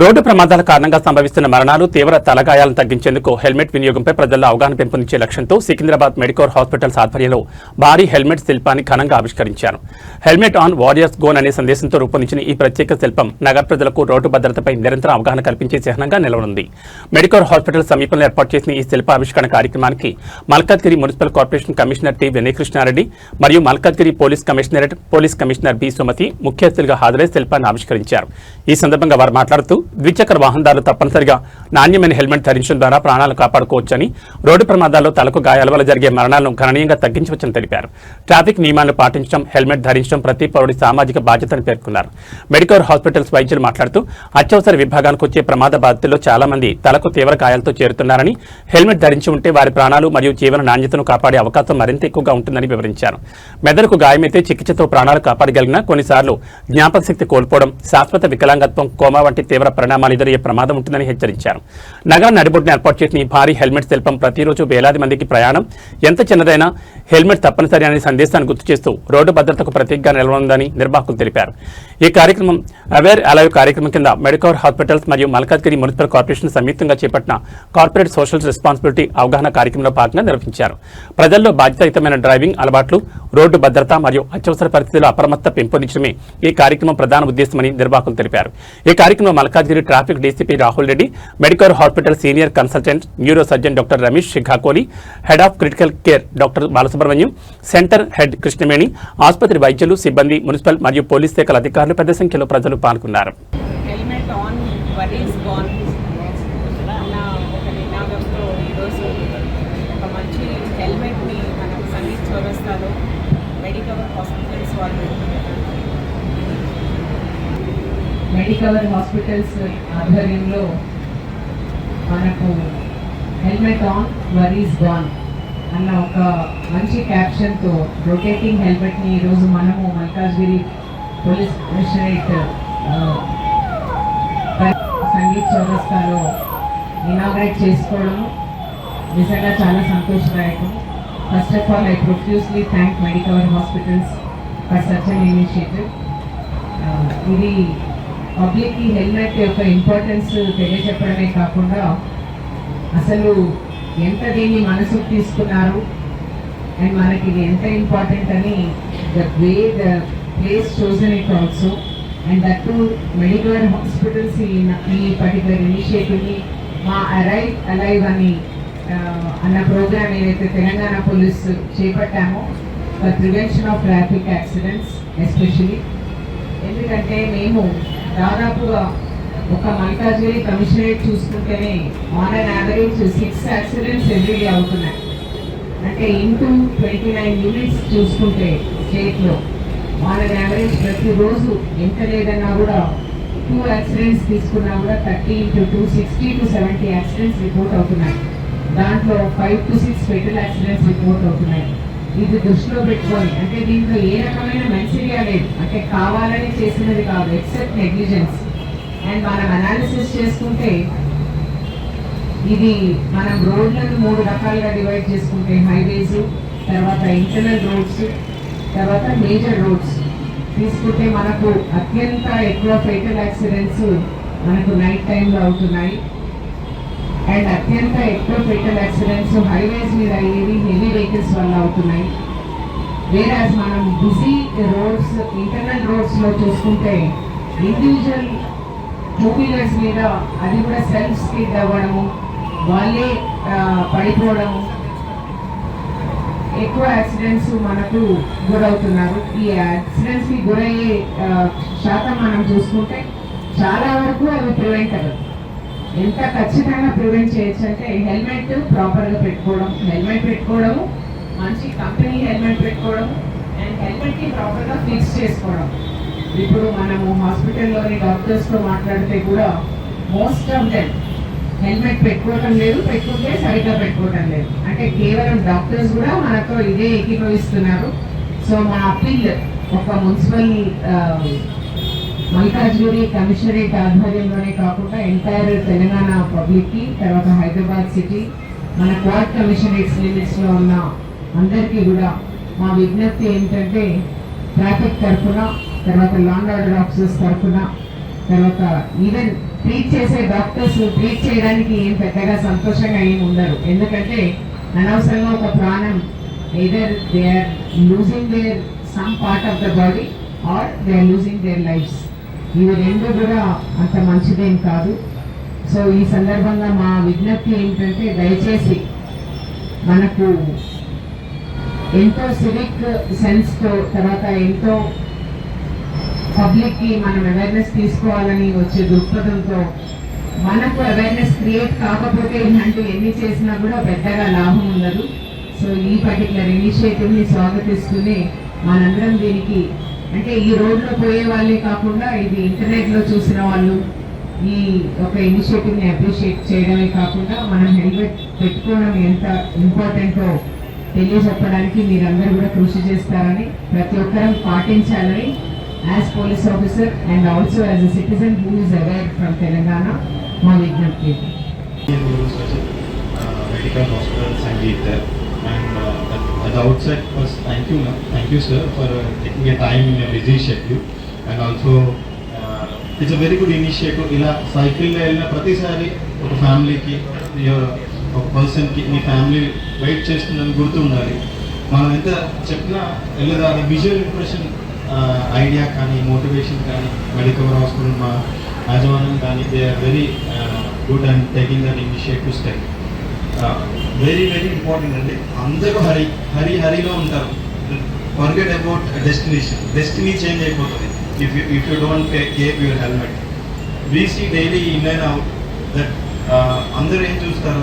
Road ప్రమాదాల కారణంగా సంభవిస్తున్న మరణాలు తీవ్ర తలగాయాలను తగ్గించేందుకు హెల్మెట్ వినియోగంపై ప్రజల్లో అవగాహన పెంపొందించే లక్ష్యంతో సికింద్రాబాద్ మెడికోర్ హాస్పిటల్స్ ఆధ్వర్యంలో భారీ హెల్మెట్ శిల్పాన్ని ఘనంగా ఆవిష్కరించారు. హెల్మెట్ ఆన్ వారియర్స్ గోన్ అనే సందేశంతో రూపొందించిన ఈ ప్రత్యేక శిల్పం నగర ప్రజలకు రోడ్డు భద్రతపై నిరంతరం అవగాహన కల్పించే చిహ్నంగా నిలవనుంది. మెడికోర్ హాస్పిటల్ సమీపంలో ఏర్పాటు చేసిన ఈ శిల్పావిష్కరణ కార్యక్రమానికి Malkajgiri municipal corporation commissioner T Vinaya Krishna Reddy మరియు Malkajgiri police commissioner B Sumathi ముఖ్య అతిథులుగా హాజరై శిల్పాన్ని ఆవిష్కరించారు. ఈ సందర్భంగా వారు మాట్లాడుతూ ద్విచక్ర వాహనదారులు తప్పనిసరిగా నాణ్యమైన హెల్మెట్ ధరించడం ద్వారా ప్రాణాలను కాపాడుకోవచ్చని, రోడ్డు ప్రమాదాల్లో తలకు గాయాల వల్ల జరిగే మరణాలను గణనీయంగా తగ్గించవచ్చని తెలిపారు. ట్రాఫిక్ నియమాలను పాటించడం, హెల్మెట్ ధరించడం ప్రతి పౌరుడి సామాజిక బాధ్యతని పేర్కొన్నారు. మెడికోర్ హాస్పిటల్స్ వైద్యులు మాట్లాడుతూ అత్యవసర విభాగానికి వచ్చే ప్రమాద బాధితుల్లో చాలా మంది తలకు తీవ్ర గాయాలతో చేరుతున్నారని, హెల్మెట్ ధరించి ఉంటే వారి ప్రాణాలు మరియు జీవన నాణ్యతను కాపాడే అవకాశం మరింత ఎక్కువగా ఉంటుందని వివరించారు. మెదడుకు గాయమైతే చికిత్సతో ప్రాణాలు కాపాడగలిగినా కొన్నిసార్లు జ్ఞాపక శక్తి కోల్పోవడం, శాశ్వత వికలాంగత్వం, కోమా వంటి తీవ్ర పరిణామాలు ఎదురయ్యే ప్రమాదం ఉంటుందని హెచ్చరించారు. నగరం నడిబొడ్డున ఏర్పాటు చేసిన ఈ భారీ హెల్మెట్ శిల్పం ప్రతిరోజు వేలాది మందికి ప్రయాణం ఎంత చిన్నదైనా హెల్మెట్ తప్పనిసరి అనే సందేశాన్ని గుర్తు చేస్తూ రోడ్డు భద్రతకు ప్రతీకగా నిలవనుందని నిర్వాహకులు తెలిపారు. ఈ కార్యక్రమం అవేర్ అలైవ్ కార్యక్రమం కింద మెడికోర్ హాస్పిటల్స్ మరియు మల్కాజ్గిరి మున్సిపల్ కార్పొరేషన్ సంయుక్తంగా చేపట్టిన కార్పొరేట్ సోషల్ రెస్పాన్సిబిలిటీ అవగాహన కార్యక్రమంలో భాగంగా నిర్వహించారు. ప్రజల్లో బాధ్యతాయుతమైన డ్రైవింగ్ అలవాట్లు, రోడ్డు భద్రత మరియు అత్యవసర పరిస్థితుల్లో అప్రమత్త పెంపొందించడమే ఈ కార్యక్రమం ప్రధాన ఉద్దేశమని నిర్వాహకులు తెలిపారు. ఈ కార్యక్రమంలో Malkajgiri traffic DCP Rahul Reddy, Medicover hospital senior consultant neurosurgeon doctor Ramesh Shikhakoli, head of critical care doctor Balasubramanyam, centre head Krishnaveni, ఆసుపత్రి వైద్యులు, సిబ్బంది, మున్సిపల్ మరియు పోలీస్ శాఖల అధికారులు పెద్ద సంఖ్యలో ప్రజలు పాల్గొన్నారు. హెల్మెట్ ఆన్ వరీస్ గాన్ అన్న ఒక నినాదంతో ఈరోజు ఒక మంచి హెల్మెట్ని మనం సంగీత్ చౌరస్తాలో మెడికవర్ హాస్పిటల్స్ ఆధ్వర్యంలో మనకు హెల్మెట్ ఆన్ వరీస్ గాన్ అన్న ఒక మంచి క్యాప్షన్తో రొటేటింగ్ హెల్మెట్ని ఈరోజు మనము మల్కాజ్గిరి పోలీస్ కమిషనరేట్ సంగీత్ చౌరస్తాలో ఇనాగ్రేట్ చేసుకోవడం నిజంగా చాలా సంతోషదాయకం. First of all I profusely thank Medicover hospitals for such an initiative. ఇది పబ్లిక్కి హెల్మెట్ యొక్క ఇంపార్టెన్స్ తెలియజెప్పడమే కాకుండా అసలు ఎంత దీన్ని మనసుకు తీసుకున్నారు అండ్ మనకి ఇది ఎంత ఇంపార్టెంట్ అని the way the place chosen it also and that to Medicover hospitals ఈ పర్టికులర్ ఇనిషియేటివ్ని మా అలైవ్ అని అన్న ప్రోగ్రామ్ ఏదైతే తెలంగాణ పోలీస్ చేపట్టామో for prevention of traffic accidents especially. ఎందుకంటే మేము దాదాపుగా ఒక మల్కాజ్గిరి కమిషనరేట్ చూసుకుంటేనే on an average 6 accidents everyday అవుతున్నాయి. అంటే ఇంటూ 29 యూనిట్స్ చూసుకుంటే స్టేట్లో ఆన్ అన్ యావరేజ్ ప్రతిరోజు ఎంత లేదన్నా కూడా 2 యాక్సిడెంట్స్ తీసుకున్నా కూడా 30 into 2 60 to 70 యాక్సిడెంట్స్ రిపోర్ట్ అవుతున్నాయి. దాంట్లో 5 to 6 ఫెటల్ యాక్సిడెంట్స్ రిపోర్ట్ అవుతున్నాయి. ఇది దృష్టిలో పెట్టుకొని, అంటే దీంట్లో ఏ రకమైన మెన్సిరియా లేదు, అంటే కావాలని చేసినది కాదు, ఎక్సెప్ట్ నెగ్లిజెన్స్. అండ్ మనం అనాలిసిస్ చేసుకుంటే ఇది మనం రోడ్లను 3 రకాలుగా డివైడ్ చేసుకుంటే హైవేస్, తర్వాత ఇంటర్నల్ రోడ్స్, తర్వాత మేజర్ రోడ్స్ తీసుకుంటే మనకు అత్యంత ఎక్కువ ఫెటల్ యాక్సిడెంట్స్ మనకు నైట్ టైంలో అవుతున్నాయి. అండ్ అత్యంత ఎక్కువ ఫెటల్ యాక్సిడెంట్స్ హైవేస్ మీద అయ్యేవి హెవీ వెహికల్స్ వల్ల అవుతున్నాయి. వేరే మనం బిజీ రోడ్స్, ఇంటర్నల్ రోడ్స్లో చూసుకుంటే ఇండివిజువల్ 2 వీలర్స్ మీద అది కూడా సెల్ఫ్ స్కిడ్ అవ్వడము, వాళ్ళే పడిపోవడము, ఎక్కువ యాక్సిడెంట్స్ మనకు గురవుతున్నారు. ఈ యాక్సిడెంట్స్కి గురయ్యే శాతం మనం చూసుకుంటే చాలా వరకు అవి ప్రివెంటబుల్. ఎంత ఖచ్చితంగా ప్రివెంట్ చేయొచ్చు అంటే హెల్మెట్ ప్రాపర్గా పెట్టుకోవడము, మంచి కంపెనీ హెల్మెట్ పెట్టుకోవడము అండ్ హెల్మెట్ని ప్రాపర్గా ఫిక్స్ చేసుకోవడం. ఇప్పుడు మనము హాస్పిటల్లోని డాక్టర్స్తో మాట్లాడితే కూడా మోస్ట్ ఆఫ్ దెమ్ హెల్మెట్ పెట్టుకోవటం లేదు, పెట్టుకుంటే సరిగ్గా పెట్టుకోవటం లేదు. అంటే కేవలం డాక్టర్స్ కూడా మనతో ఇదే ఏకీభవిస్తున్నారు. సో మా అప్పీల్ ఒక మున్సిపల్ మల్కాజ్గిరి కమిషనరేట్ ఆధ్వర్యంలోనే కాకుండా ఎంటైర్ తెలంగాణ పబ్లిక్కి, తర్వాత హైదరాబాద్ సిటీ, మన క్వాడ్ కమిషనరేట్స్ లిమిట్స్లో ఉన్న అందరికీ కూడా మా విజ్ఞప్తి ఏంటంటే ట్రాఫిక్ తరఫున, తర్వాత లా అండ్ ఆర్డర్ ఆఫీసర్స్ తరఫున, తర్వాత ఈవెన్ ట్రీట్ చేసే డాక్టర్స్ ట్రీట్ చేయడానికి ఏం పెద్దగా సంతోషంగా ఏమి ఉండరు. ఎందుకంటే అనవసరంగా ఒక ప్రాణం either they are losing their some part of the body or they are losing their lives. ఇవి రెండు కూడా అంత మంచిదేం కాదు. సో ఈ సందర్భంగా మా విజ్ఞప్తి ఏంటంటే దయచేసి మనకు ఎంతో సివిక్ సెన్స్తో తర్వాత ఎంతో పబ్లిక్కి మనం అవేర్నెస్ తీసుకోవాలని వచ్చే దృక్పథంతో మనకు అవేర్నెస్ క్రియేట్ కాకపోతే ఇలాంటి ఎన్ని చేసినా కూడా పెద్దగా లాభం ఉండదు. సో ఈ పర్టికులర్ ఇనిషియేటివ్ని స్వాగతిస్తూనే మనందరం దీనికి అంటే ఈ రోడ్లో పోయే వాళ్ళే కాకుండా ఇది ఇంటర్నెట్లో చూసిన వాళ్ళు ఈ ఒక ఇనిషియేటివ్ని అప్రిషియేట్ చేయడమే కాకుండా మనం హెల్మెట్ పెట్టుకోవడం ఎంత ఇంపార్టెంటో తెలియజెప్పడానికి మీరందరూ కూడా కృషి చేస్తారని ప్రతి ఒక్కరం పాటించాలని as police officer and also as a citizen who is aware from Telangana మా విజ్ఞప్తి. Medical hospitals and lead there. And at the outset, first thank you, ma'am. Thank you, sir, for taking a time in your busy schedule. And also, it's a very good initiative. ఇలా సైకిల్లో వెళ్ళిన ప్రతిసారి ఒక ఫ్యామిలీకి ఒక పర్సన్కి మీ family wait చేస్తుందని గుర్తు ఉండాలి. మనం ఎంత చెప్పినా వెళ్ళదు. అది విజువల్ ఇంప్రెషన్ ఐడియా కానీ మోటివేషన్ కానీ మెడికల్ హాస్పిటల్ మా యాజమాన్యం కానీ they are very good and taking that initiative step. Very very important అండి. అందరూ హరిలో ఉంటారు. ఫర్గెట్ అబౌట్ డెస్టినీ చేంజ్ అయిపోతుంది if you don't keep your helmet. We see daily in and out that అందరూ ఏం చూస్తారు,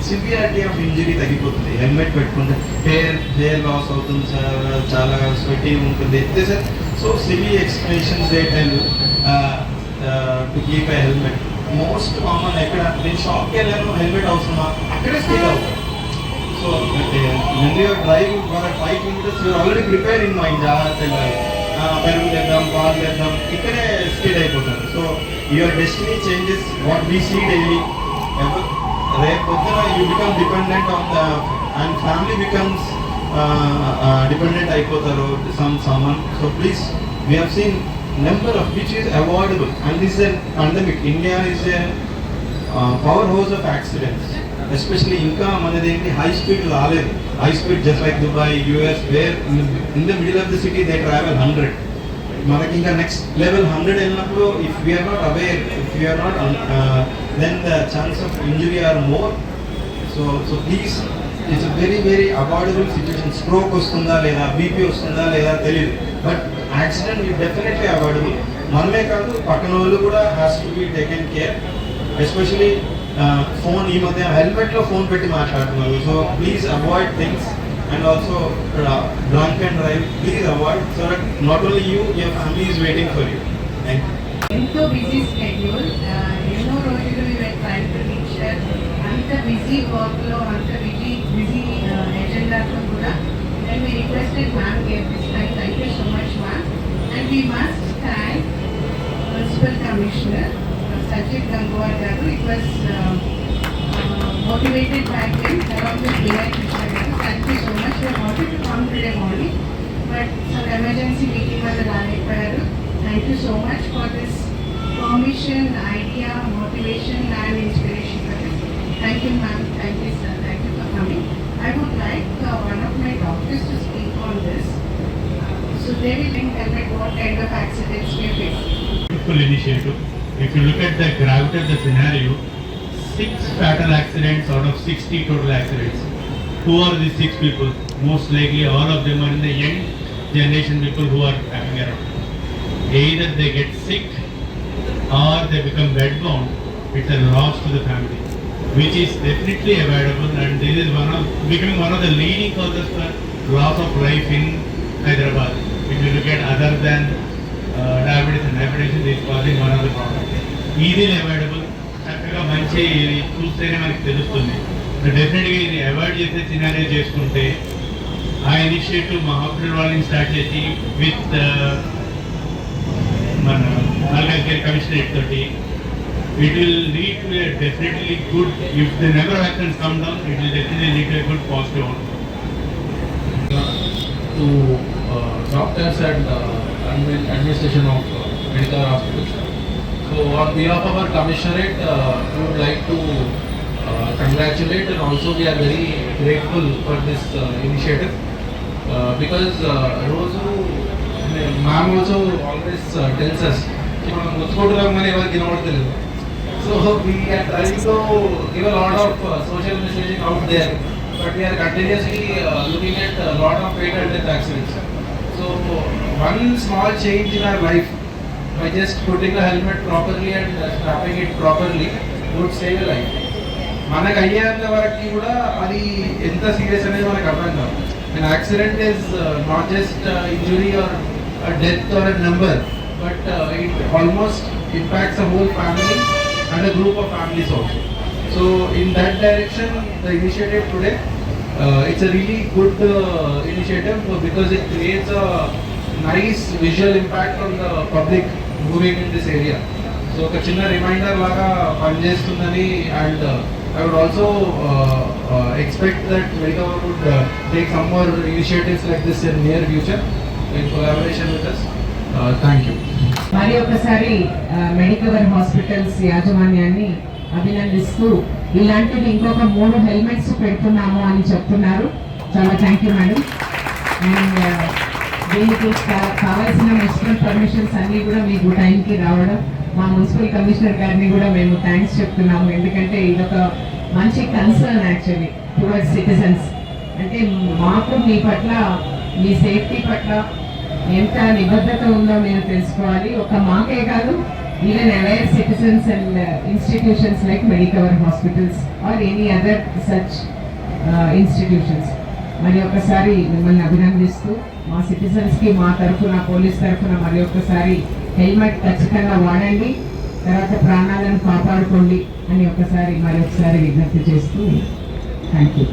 సివియారిటీ ఆఫ్ ఇంజరీ తగ్గిపోతుంది helmet పెట్టుకుంటే. హెయిర్ లాస్ అవుతుంది సార్, చాలా స్వెట్టింగ్ ఉంటుంది సార్. సో సివి explanations they tell to keep a helmet. Most common ఎక్కడ నేను షాప్కి వెళ్ళాను హెల్మెట్ అవసరమా అక్కడే స్కిడ్ అవుతాను. So when you are driving for 5 kilometers you are already prepared in mind, జాగ్రత్త వెళ్ళాలి, పెరుగు తెద్దాం, పాలు తెద్దాం, ఇక్కడే స్కిడ్ అయిపోతారు. So your destiny changes what we see daily. రేపు పొద్దున you become dependent on the and family becomes dependent అయిపోతారు someone. So please, we have seen number of which is avoidable, and this is a pandemic. India is a powerhouse of accidents, especially ఇంకా మనది ఏంటి high speed రాలేదు. High speed just like Dubai, US, where in the middle of the city they travel 100. మనకి ఇంకా next level 100 వెళ్ళినప్పుడు if we are not aware, if we are not then the chance of injury are more. So please, it's a very very avoidable situation. Stroke వస్తుందా లేదా, BP వస్తుందా లేదా తెలియదు, but accident is definitely avoidable. మనమే కాదు పక్కన వాళ్ళు కూడా has to be taken care. Especially phone, ఈ మధ్య హెల్మెట్లో ఫోన్ పెట్టి మాట్లాడుతున్నారు. So please avoid things and also drunk and drive please avoid, so that not only you, your family is waiting for you. Thank you. ఎంతో busy schedule, ఎన్నో రోజులు try to reach అంత busy వర్క్లో అంత busy ఎజెండాతో కూడా and we requested ma'am gave this time. Thank you so much ma'am. And we must thank Municipal Commissioner Sajid Gangwar garu. It was motivated by him along with Vinay Krishna garu. Thank you so much. We wanted to come today morning but some emergency meeting was raalepoyaru. Thank you so much for this permission, idea, motivation and inspiration. Thank you ma'am. Thank you sir. Thank you for coming. I would like one of my doctors to speak on this. So they will tell me what kind of accidents we face. Beautiful initiative. If you look at the gravity of the scenario, 6 fatal accidents out of 60 total accidents. Who are these 6 people? Most likely all of them are in the young generation people who are hanging around. Either they get sick or they become bedbound. It's a loss to the family, which is definitely avoidable, and this is becoming one of the leading causes for loss of life in Hyderabad. If you look at other than diabetes and hypertension, this is causing one of the problems. Easily avoidable. చక్కగా మంచి చూస్తేనే మనకి తెలుస్తుంది. డెఫినెట్గా ఇది avoid చేసే scenario చేసుకుంటే ఆ ఇనిషియేటివ్ మా హాస్పిటల్ వాళ్ళని స్టార్ట్ చేసి విత్ మన మల్కాజ్గిరి కమిషనరేట్ తోటి it will lead to a definitely good, if the number of accidents come down, it will definitely lead to a good positive outcome. To doctors and administration of medical hospitals. So on behalf of our commissionerate, we would like to congratulate, and also we are very grateful for this initiative because Rosu ma'am also always tells us, so we are trying to give a lot of social messaging out there, but we are continuously looking at a lot of fatal death accidents. So one small change in our life, by just putting a helmet properly and strapping it properly, would save a life. మనకు అయ్యేంత వరకు కూడా అది ఎంత serious అనేది మనకు అర్థం కాదు. An accident is not just injury or a death or a number, but it almost impacts a whole family and a group of families also. So in that direction, the initiative today, it's a really good initiative because it creates a nice visual impact on the public moving in this area. So ఒక చిన్న reminder లాగా పనిచేస్తుందని, and I would also expect that Medicover would take some more initiatives like this in near future in collaboration with us. Thank you. మరి ఒకసారి Medicover hospitals యాజమాన్యాన్ని అభినందిస్తూ ఇలాంటివి ఇంకొక 3 హెల్మెట్స్ పెడుతున్నాము అని చెప్తున్నారు. చాలా థ్యాంక్ యూ మేడం. అండ్ దీనికి కావాల్సిన మున్సిపల్ పర్మిషన్స్ అన్నీ కూడా మీకు టైంకి రావడం, మా మున్సిపల్ కమిషనర్ గారిని కూడా మేము థ్యాంక్స్ చెప్తున్నాము. ఎందుకంటే ఇదొక మంచి కన్సర్న్ యాక్చువల్లీ టువర్డ్స్ సిటిజన్స్. అంటే మాకు మీ పట్ల, మీ సేఫ్టీ పట్ల ఎంత నిబద్ధత ఉందో మీరు తెలుసుకోవాలి. ఒక మాకే కాదు, even aware citizens and institutions like Medicover hospitals or any other such institutions. మరి ఒకసారి మిమ్మల్ని అభినందిస్తూ మా సిటిజన్స్కి మా తరఫున, పోలీస్ తరఫున మరి ఒకసారి హెల్మెట్ ఖచ్చితంగా వాడండి, తర్వాత ప్రాణాలను కాపాడుకోండి అని ఒకసారి మరి ఒకసారి విజ్ఞప్తి చేస్తూ థ్యాంక్ యూ.